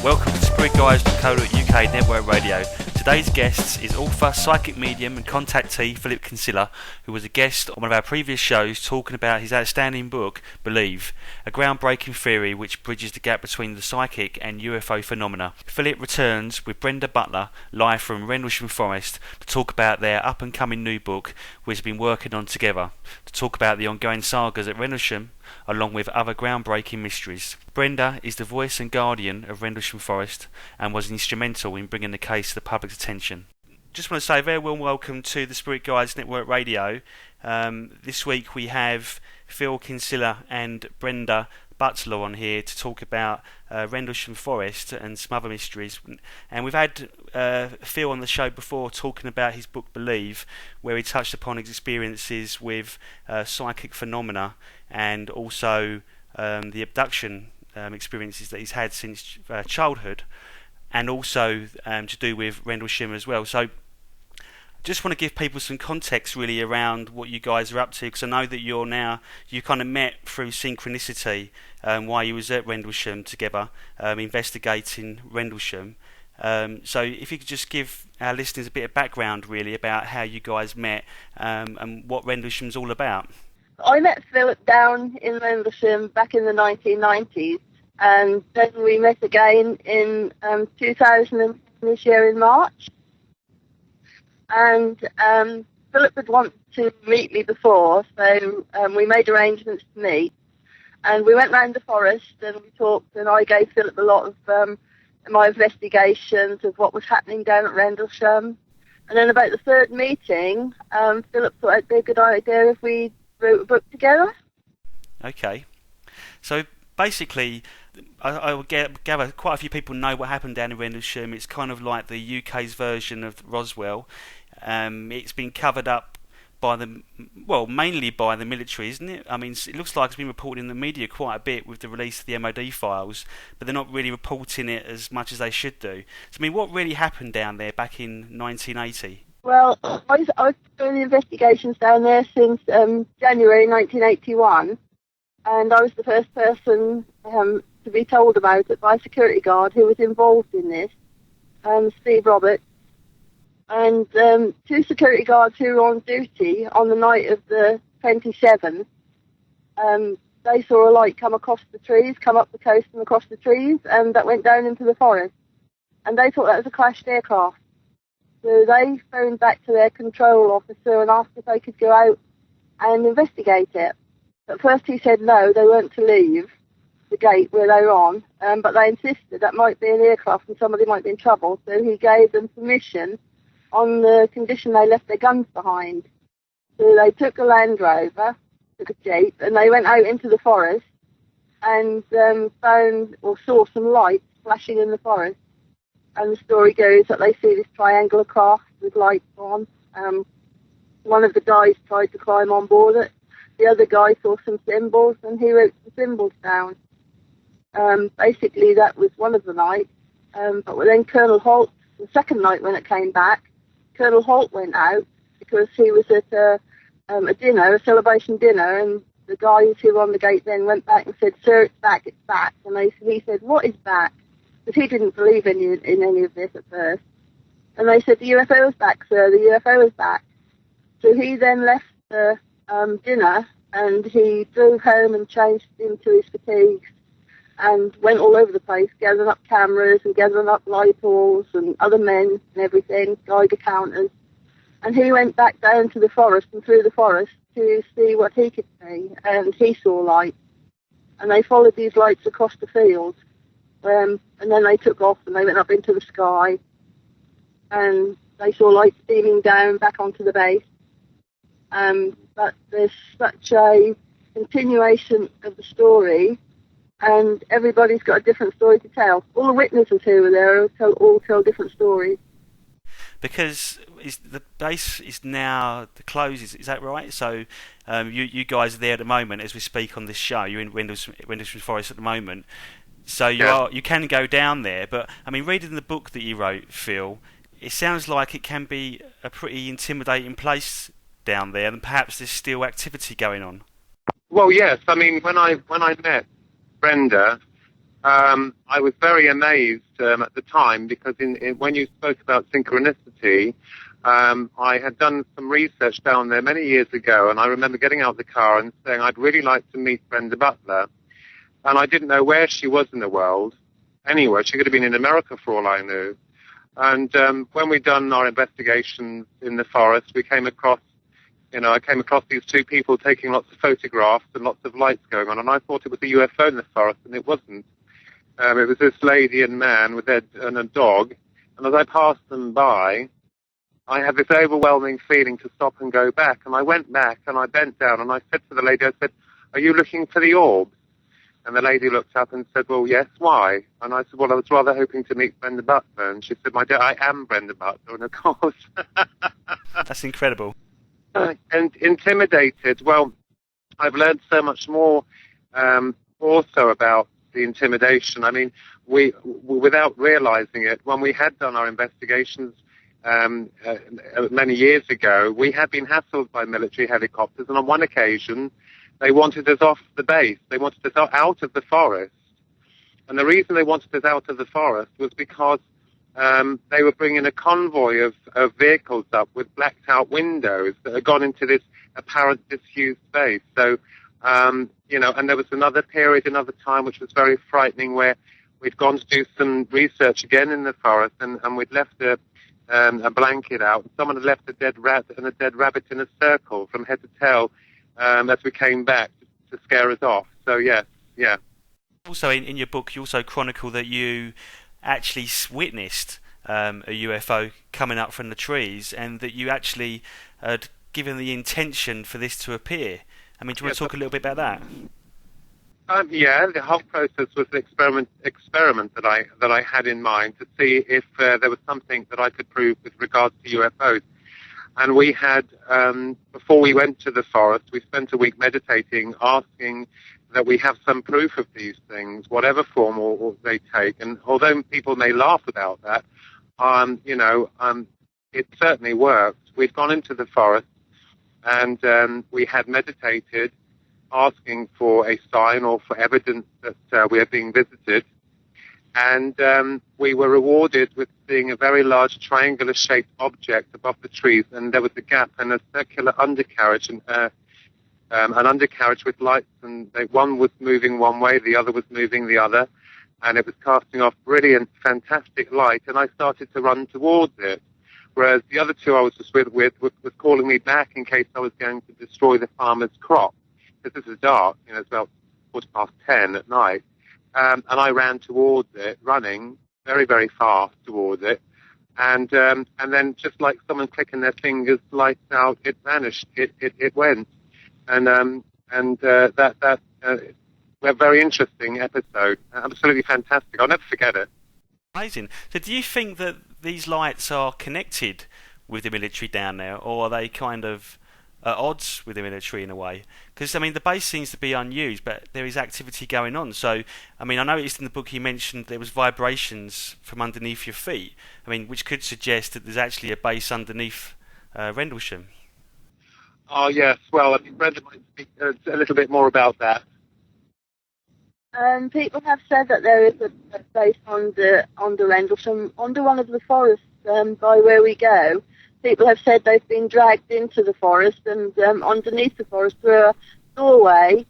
Welcome to spiritguides.co.uk network radio. Today's guest is author, psychic medium and contactee Philip Kinsella, who was a guest on one of our previous shows talking about his outstanding book, Believe, a groundbreaking theory which bridges the gap between the psychic and UFO phenomena. Philip returns with Brenda Butler, live from Rendlesham Forest, to talk about their up-and-coming new book, which they've been working on together, to talk about the ongoing sagas at Rendlesham, along with other groundbreaking mysteries. Brenda is the voice and guardian of Rendlesham Forest and was instrumental in bringing the case to the public's attention. Just want to say a very warm welcome to the Spirit Guides Network Radio. This week we have Phil Kinsella and Brenda Butler on here to talk about Rendlesham Forest and some other mysteries. And we've had Phil on the show before talking about his book Believe, where he touched upon his experiences with psychic phenomena and also the abduction experiences that he's had since childhood, and also to do with Rendlesham as well. So just want to give people some context really around what you guys are up to, because I know that you kind of met through synchronicity while you was at Rendlesham together, investigating Rendlesham. So if you could just give our listeners a bit of background really about how you guys met and what Rendlesham's all about. I met Philip down in Rendlesham back in the 1990s, and then we met again in 2000 this year in March. And Philip had wanted to meet me before, so we made arrangements to meet. And we went round the forest and we talked, and I gave Philip a lot of my investigations of what was happening down at Rendlesham. And then about the third meeting, Philip thought it'd be a good idea if we wrote a book together. Okay. So basically, I would gather quite a few people know what happened down in Rendlesham. It's kind of like the UK's version of Roswell. It's been covered up by mainly by the military, isn't it? I mean, it looks like it's been reported in the media quite a bit with the release of the MOD files, but they're not really reporting it as much as they should do. So, I mean, what really happened down there back in 1980? Well, I was doing the investigations down there since January 1981, and I was the first person to be told about it by a security guard who was involved in this, Steve Roberts. And two security guards who were on duty on the night of the 27th, they saw a light come across the trees, come up the coast and across the trees, and that went down into the forest. And they thought that was a crashed aircraft. So they phoned back to their control officer and asked if they could go out and investigate it. At first he said no, they weren't to leave the gate where they were on, but they insisted that might be an aircraft and somebody might be in trouble. So he gave them permission on the condition they left their guns behind. So they took a Land Rover, took a Jeep, and they went out into the forest and found or saw some lights flashing in the forest. And the story goes that they see this triangular craft with lights on. One of the guys tried to climb on board it. The other guy saw some symbols, and he wrote the symbols down. Basically, that was one of the nights. But then Colonel Holt, the second night when it came back, Colonel Holt went out because he was at a dinner, a celebration dinner, and the guys who were on the gate then went back and said, "Sir, it's back, it's back." And he said, "What is back?" Because he didn't believe in any of this at first. And they said, "The UFO is back, sir, the UFO is back." So he then left the dinner and he drove home and changed into his fatigues and went all over the place, gathering up cameras and gathering up light balls and other men and everything, Geiger counters. And he went back down to the forest and through the forest to see what he could see. And he saw lights. And they followed these lights across the field. And then they took off and they went up into the sky. And they saw lights beaming down back onto the base. But there's such a continuation of the story, and everybody's got a different story to tell. All the witnesses who were there all tell different stories. Because the base is now closed, is that right? So you guys are there at the moment as we speak on this show. You're in Rendlesham Forest at the moment. So you can go down there. But I mean, reading the book that you wrote, Phil, it sounds like it can be a pretty intimidating place down there, and perhaps there's still activity going on. Well, yes. I mean, when I met Brenda, I was very amazed at the time because when you spoke about synchronicity, I had done some research down there many years ago, and I remember getting out of the car and saying I'd really like to meet Brenda Butler. And I didn't know where she was in the world. Anywhere. She could have been in America for all I knew. And when we'd done our investigations in the forest, we came across, I came across these two people taking lots of photographs and lots of lights going on, and I thought it was a UFO in the forest, and it wasn't. It was this lady and man with and a dog, and as I passed them by, I had this overwhelming feeling to stop and go back, and I went back, and I bent down, and I said to the lady, I said, "Are you looking for the orbs?" And the lady looked up and said, "Well, yes, why?" And I said, "Well, I was rather hoping to meet Brenda Butler." And she said, "My dear, I am Brenda Butler." And of course... That's incredible. And intimidated. Well, I've learned so much more also about the intimidation. I mean, we without realizing it, when we had done our investigations many years ago, we had been hassled by military helicopters, and on one occasion, they wanted us off the base. They wanted us out of the forest. And the reason they wanted us out of the forest was because they were bringing a convoy of vehicles up with blacked-out windows that had gone into this apparent disused space. So, and there was another time, which was very frightening, where we'd gone to do some research again in the forest, and we'd left a blanket out. Someone had left a dead rat and a dead rabbit in a circle from head to tail as we came back to scare us off. So, yes, yeah. Also, in your book, you also chronicle that you actually witnessed a UFO coming up from the trees, and that you actually had given the intention for this to appear. I mean, do you want to talk a little bit about that? Yeah, the whole process was an experiment that I had in mind to see if there was something that I could prove with regards to UFOs. And we had, before we went to the forest, we spent a week meditating, asking that we have some proof of these things, whatever form or they take. And although people may laugh about that, it certainly worked. We'd gone into the forest, and we had meditated, asking for a sign or for evidence that we are being visited. And we were rewarded with seeing a very large triangular-shaped object above the trees, and there was a gap and a circular undercarriage, and an undercarriage with lights, and one was moving one way, the other was moving the other, and it was casting off brilliant, fantastic light, and I started to run towards it, whereas the other two I was just with was calling me back in case I was going to destroy the farmer's crop, because this is dark, it's about 10:15 at night. And I ran towards it, running very, very fast towards it. And then just like someone clicking their fingers, lights out, it vanished. It went. And that a very interesting episode. Absolutely fantastic. I'll never forget it. Amazing. So do you think that these lights are connected with the military down there, or are they kind of at odds with the military in a way? Because, I mean, the base seems to be unused, but there is activity going on. So, I mean, I noticed in the book you mentioned there was vibrations from underneath your feet, I mean, which could suggest that there's actually a base underneath Rendlesham. Oh, yes. Well, I mean, Brenda might speak a little bit more about that. People have said that there is a base under Rendlesham, under one of the forests by where we go. People have said they've been dragged into the forest, and underneath the forest through a doorway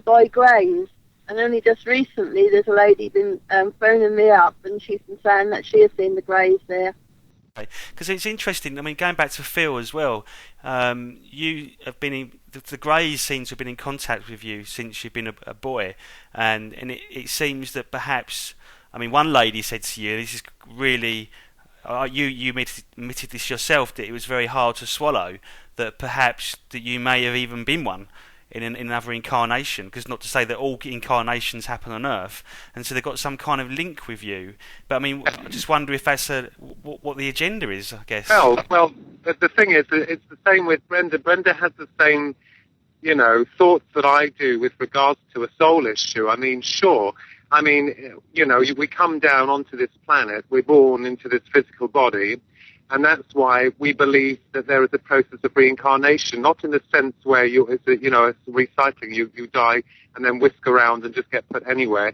by greys. And only just recently there's a lady been phoning me up, and she's been saying that she has seen the greys there. Because it's interesting, I mean, going back to Phil as well, you have been the greys seem to have been in contact with you since you've been a boy, and it seems that perhaps, I mean, one lady said to you, this is really... you admitted this yourself, that it was very hard to swallow, that perhaps that you may have even been one in another incarnation, because not to say that all incarnations happen on Earth, and so they've got some kind of link with you. But I mean, I just wonder if that's what the agenda is, I guess. Well, the thing is, it's the same with Brenda. Brenda has the same, thoughts that I do with regards to a soul issue. I mean, sure. I mean, we come down onto this planet, we're born into this physical body, and that's why we believe that there is a process of reincarnation, not in the sense where it's recycling, you die and then whisk around and just get put anywhere.